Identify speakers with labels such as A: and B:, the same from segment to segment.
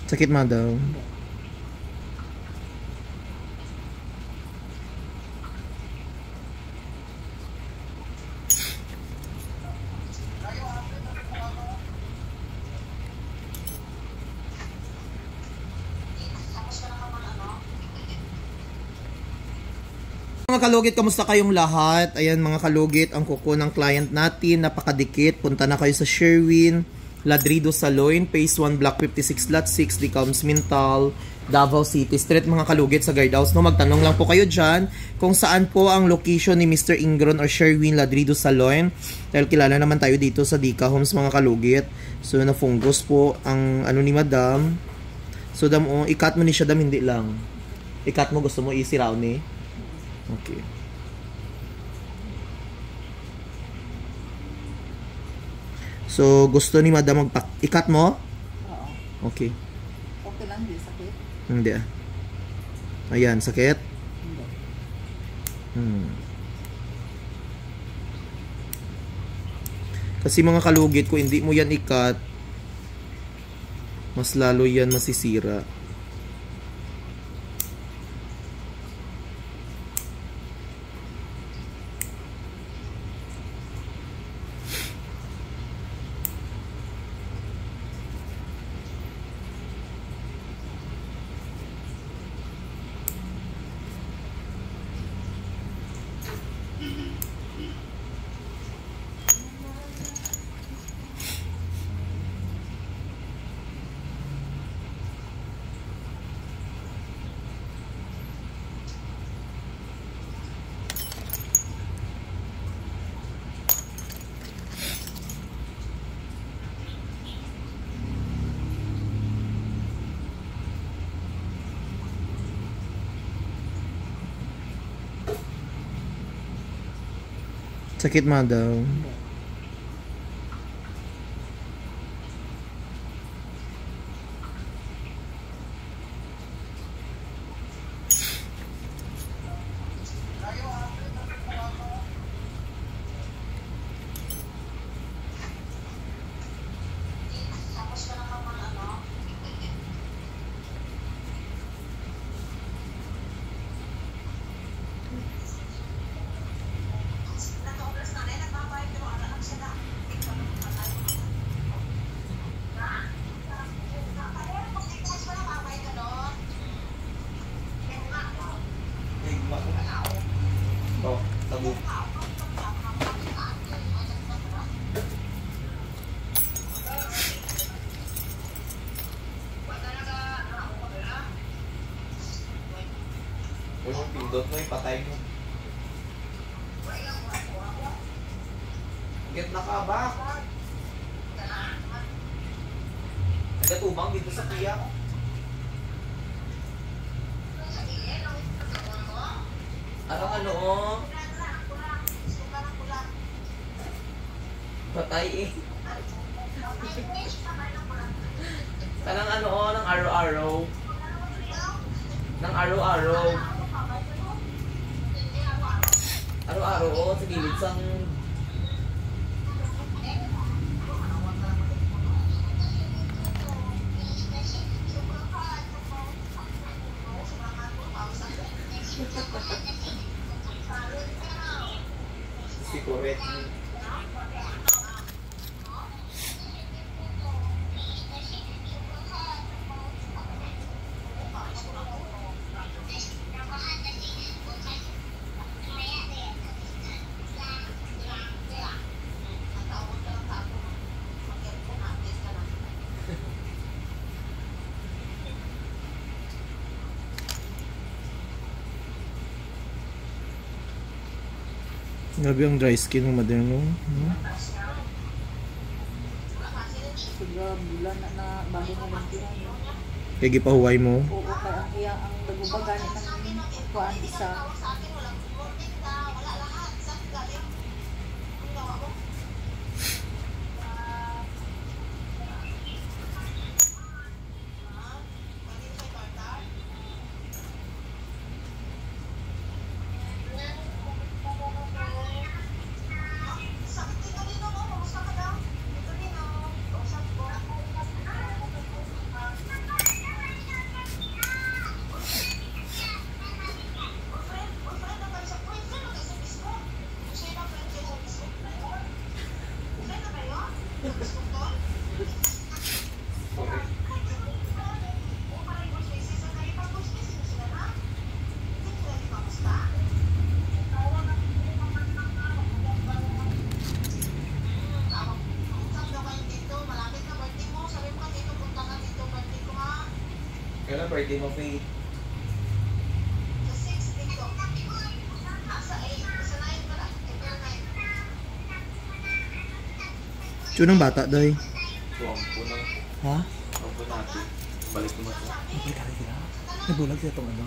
A: Sakit madam. Mga kalugit, kamusta kayong lahat? Ayan mga kalugit, ang kuko ng client natin, napakadikit. Punta na kayo sa Sherwin Ladrido Saloon, Phase 1, Block 56, Lot 6, Decalms Mintal, Davao City Street, mga kalugit sa guardhouse. No, magtanong lang po kayo dyan kung saan po ang location ni Mr. Ingron or Sherwin Ladrido Saloon. Dahil kilala naman tayo dito sa Dika Homes, mga kalugit. So, na-fungus po ang ano ni madam. So, dam, oh, ikat mo ni siya, dam, hindi lang. Ikat mo, gusto mo isiraw ni? Okay. So, gusto ni madam ikat mo?
B: Oo.
A: Okay.
B: Okay lang, di sakit?
A: Hindi ah. Ayan, sakit?
B: Hindi.
A: Kasi mga kalugit, kung hindi mo yan ikat, mas lalo yan masisira. Sakit madam. Oh, tago. Huwag mong pindot mo, ipatay mo. Get na ka ba? Nagatubang dito sa tiyak. Ano oh? Patay eh. Parang ano oh, ng araw-araw. Ng araw-araw. Araw-araw oh, sa gilid sang... Si Corette. Grabe ang dry skin ng madam, no?
B: Sobrang bulan na bago na lang sila.
A: Kaya gipahuway mo?
B: Oo, kaya ang nagubagan ng kuhaan isa.
A: Kailan birthday mo, Faith?
C: Tsunang bata, doy.
A: So, ang punang.
C: Ha?
A: Ang natin. Balik naman ito.
C: Nagbulag sila? Nagbulag sila itong ano?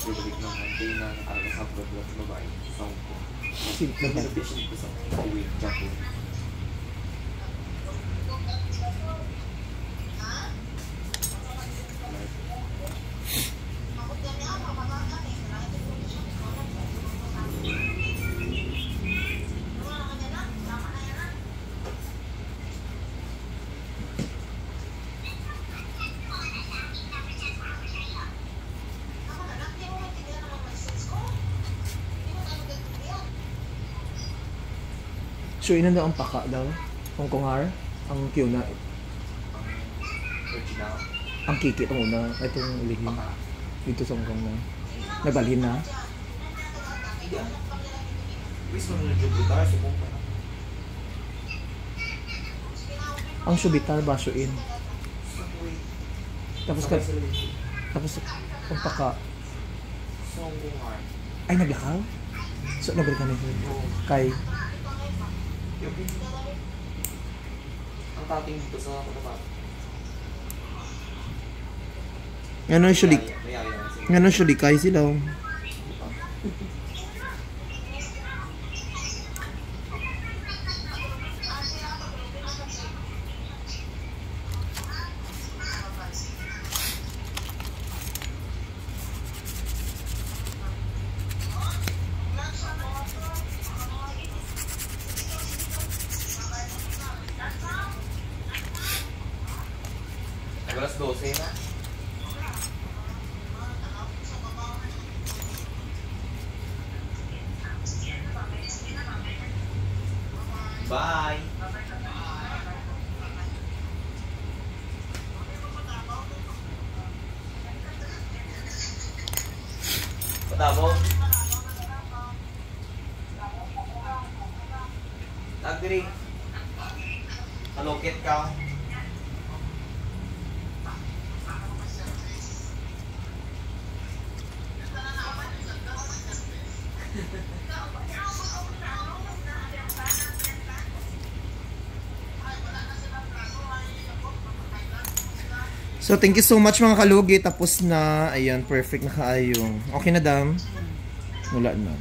A: Balik naman. Day na nakaraga sa vlog sa babae. Sound ko.
C: Nagbulag.
A: Nag-patient ko sa uwi. Japo.
C: So, inan daw ang paka daw? Hong Kongar? Ang Kyuna?
A: Ang original.
C: Ang kiki itong una? Itong lihi?
A: Paka.
C: Dito sa Hong Kong na? Nagbalhin na?
A: Iya. Wis mo na yung guitar. Subong pa na.
C: Ang subitar, basuin. Tapos ka, tapos ang paka.
A: Song Kumar.
C: Ay, naglakaw? So, nabalikan na yun. Kay,
A: Ang tating dito sa katapat.
C: ano usually,
A: Mayaya na sila.
C: ano usually, kay sila.
A: Alas 12 na. Bye! Patabog. Nagdiri. Kalokit ka.
C: So, thank you so much mga kalugi. Tapos na, ayan, perfect na kaayong. Okay na, dam? Wala na.